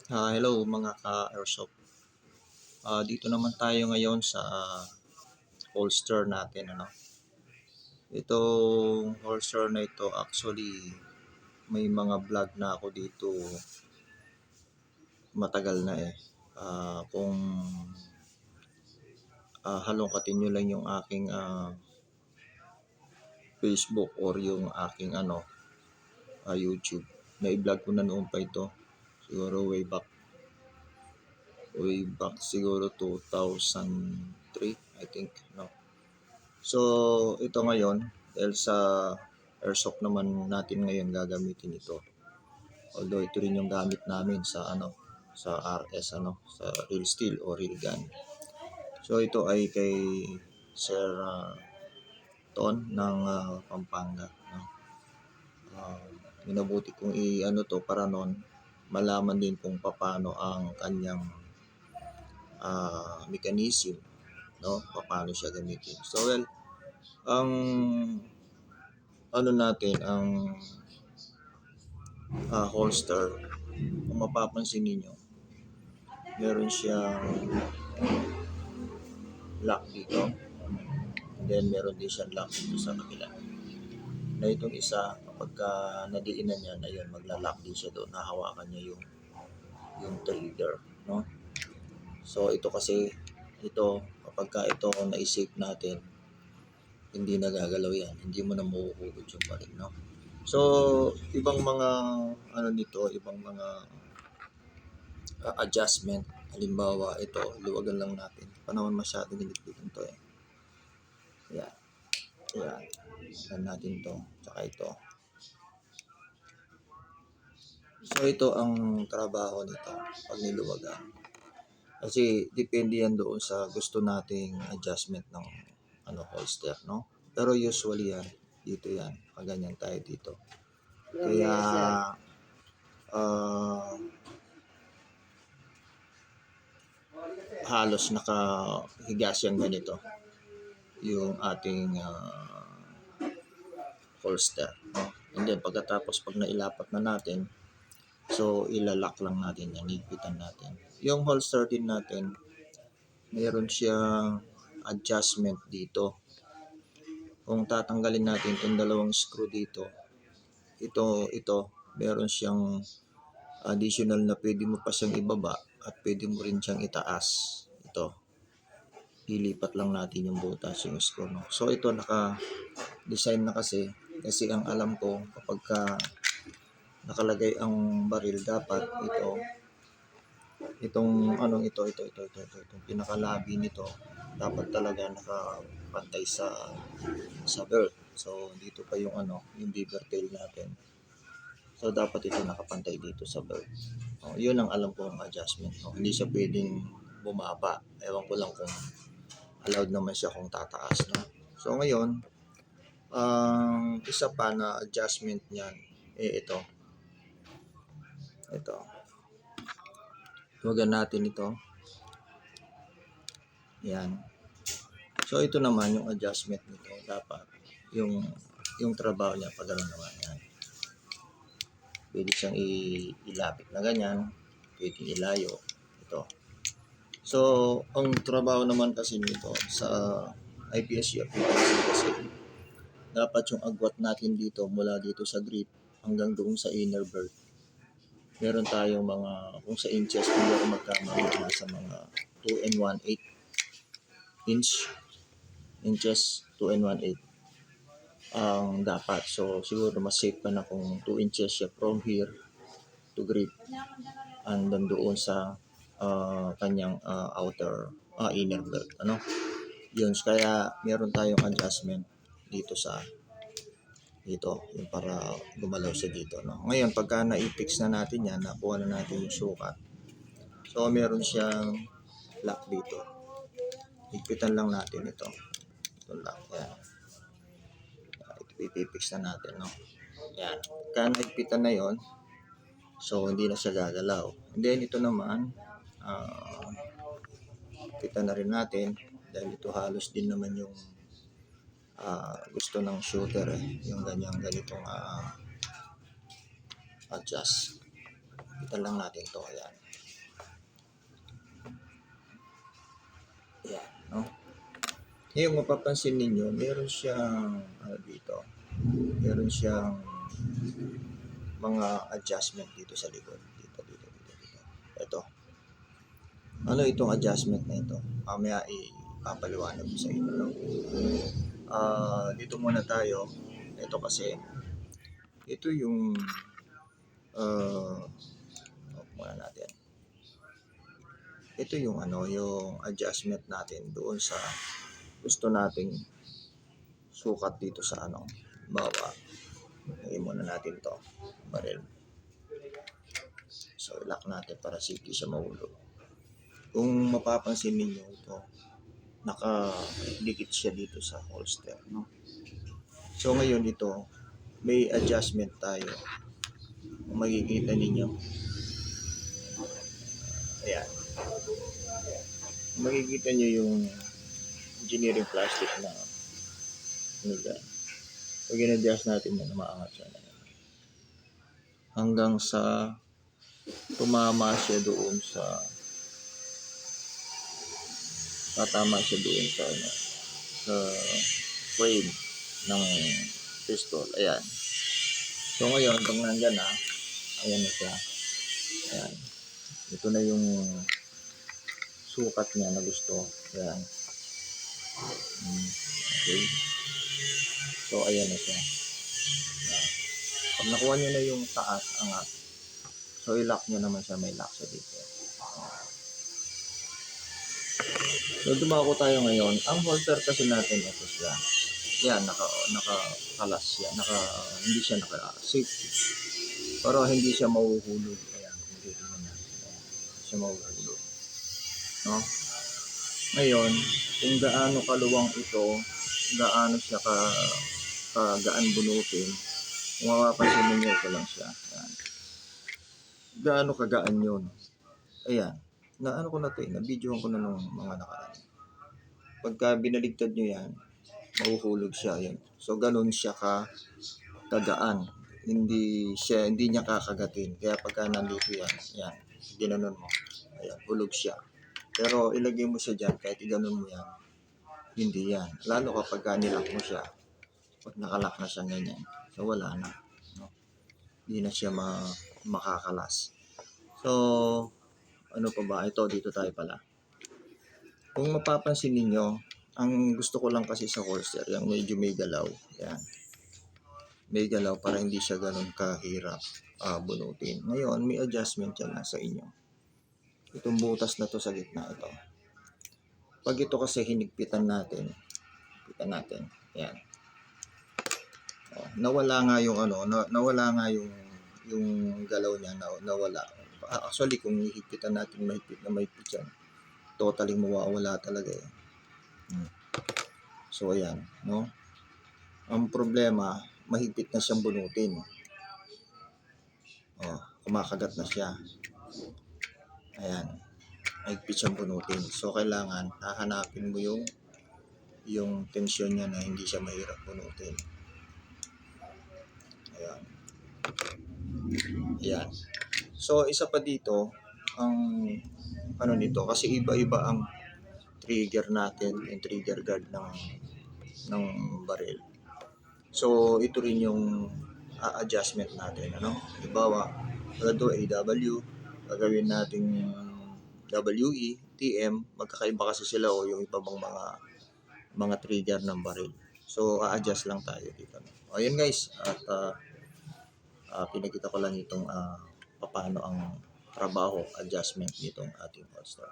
Hello mga ka-airsoft. Dito naman tayo ngayon sa holster natin. Itong holster na ito actually may mga vlog na ako dito matagal na eh. Kung halongkatin nyo lang yung aking Facebook or yung aking YouTube. Na-vlog ko na noon pa ito. Siguro way back siguro 2003 I think. So, ito ngayon, dahil sa airsoft naman natin ngayon gagamitin ito. Although ito rin yung gamit namin sa RS sa real steel o real gun. So, ito ay kay Sir Ton ng Pampanga. Minabuti kong to para noon malaman din kung paano ang kanyang mechanism, paano siya gamitin. So, well, ang holster, kung mapapansin niyo meron siyang lock dito, and then meron din siyang lock dito sa kabila. Na itong isa, kapag nadiinan niya, ayun, magla-lock din siya doon, nahawakan niya yung trigger, So ito kasi, kapag ito na-save natin, hindi nagagalaw yan, hindi mo na mahuhulog yung baril, So, ibang mga ibang mga adjustment. Halimbawa, ito, luwagan lang natin. Panahon masyadong hinigpitan to eh. Yan. Yan natin to. Tsaka ito. So, ito ang trabaho nito pag niluwagan. Kasi, depende yan doon sa gusto nating adjustment ng holster, Pero usually yan, dito yan. Ganyan tayo dito. Kaya, halos nakahiga siyang ganito yung ating holster, And then pagkatapos pag nailapat na natin, so ilalak lang natin yan, higpitan natin. Yung holster din natin, mayroon siyang adjustment dito. Kung tatanggalin natin itong dalawang screw dito, ito meron siyang additional na pwede mo pa siyang ibaba at pwede mo rin siyang itaas. Ito, ilipat lang natin yung butas, yung screw, So ito naka-design na kasi ang alam ko kapag nakalagay ang baril, dapat itong pinakalabi nito dapat talaga nakapantay sa belt. So dito pa yung beaver tail natin. So dapat ito nakapantay dito sa belt. Yun ang alam ko ang adjustment. Hindi siya pwedeng bumaba. Ewan ko lang kung allowed naman siya kung tataas, So ngayon, ang isa pa na adjustment niyan ito. Tuwagan natin ito. Yan. So ito naman yung adjustment nito. Dapat yung trabaho niya pag gano'n naman yan. Pwede siyang ilapit na ganyan. Pwede ilayo. Ito. So, ang trabaho naman kasi nito sa IPSC kasi dapat yung agwat natin dito mula dito sa grip hanggang doon sa inner belt. Meron tayong mga, kung sa inches, kung meron magkamali nasa mga 2 and 1/8 inches, 2 and 1/8 ang dapat. So, siguro mas safe pa na kung 2 inches siya from here to grip and then doon sa kanyang inner belt, Yun, kaya meron tayong adjustment dito yung para gumalaw siya dito, Ngayon, pagka na-fix na natin yan, nakuha na natin yung sukat. So, meron siyang lock dito. Higpitan lang natin ito. Ito lock, yan. Ipipix na natin, Yan. Kaya nahigpitan na yon, so hindi na siya gagalaw. And then ito naman, kita na rin natin dahil ito halos din naman yung gusto ng shooter yung ganitong adjust. Kita lang natin to, ayan. Ayan, no? Ngayon, mapapansin ninyo, meron siyang, dito, meron siyang mga adjustment dito sa likod. Dito. Ito. Ano itong adjustment na ito? Mamaya ipapaliwanag ko sa inyo. No? Dito muna tayo. Ito kasi, ito yung, muna natin. Ito yung yung adjustment natin doon sa gusto nating sukat dito sa bawa. Lagyan muna natin to baril. So, lock natin para safety siya mahulog. Kung mapapansin ninyo ito, nakadikit siya dito sa holster, no? So, ngayon ito, may adjustment tayo. Makikita ninyo. Ayan. Makikita nyo yung engineering plastic na dyan. Pag in-adjust natin yan, maangat siya na yan. Hanggang sa tumama siya doon sa tatama siya doon sa frame ng pistol. Ayan. So ngayon, pag nandyan na, ayan na siya. Ayan. Ito na yung sukat niya na gusto. Ayan. Okay. So ayan na siya. Ayan. Pag nakuha niyo na yung taas, angat. So i-lock niyo naman siya. May lock siya dito. So dumako tayo ngayon. Ang holster kasi natin ito siya. Yan, naka-kalas siya. Hindi siya naka-safety. Pero hindi siya mahuhulog. Ayan, kung dito naman. Hindi siya mahuhulog. No? Ngayon, kung gaano kaluwang ito, gaano siya kagaan bunutin, kung mapapansin ninyo, ito lang siya. Ayan. Gaano kagaan yun? Ayan. Naano ko na ito na-videoan ko na nung mga nakaraan. Pagka binaligtad nyo yan, mahuhulog siya yan. So ganun siya kagaan. Hindi niya kakagatin. Kaya pagka nandito yan, ginanon mo. Ayan, hulog siya. Pero ilagay mo siya dyan, kahit iganon mo yan, hindi yan. Lalo kapag nilock mo siya, pag nakalock na siya ganyan, so wala na. No? Hindi na siya makakalas. So, ano pa ba? Ito, dito tayo pala. Kung mapapansin ninyo, ang gusto ko lang kasi sa holster, yung medyo may galaw. Yan. May galaw para hindi siya ganun kahirap bunutin. Ngayon, may adjustment yan sa inyo. Itong butas na to sa gitna ito. Pag ito kasi hinigpitan natin. Yan. Nawala nga yung nawala nga yung galaw niya, nawala. Actually, kung hihigpitan natin mahigpit yan, totally mawawala talaga eh. So ayan, no? Ang problema, mahigpit na siyang bunutin. Kumakagat na siya. Ayan. Mahigpit siyang bunutin. So kailangan hahanapin mo yung tension niya na hindi siya mahirap bunutin. Ayan. Ayan. So isa pa dito, ang nito, kasi iba-iba ang trigger natin, yung trigger guard ng baril. So ito rin yung adjustment natin, Halimbawa, ito AW, gagawin natin WE, TM, magkakaiba kasi sila o yung iba bang mga trigger ng baril. So a-adjust lang tayo dito. Ayun guys, at pinakita ko lang itong paano ang trabaho, adjustment nitong ating holster.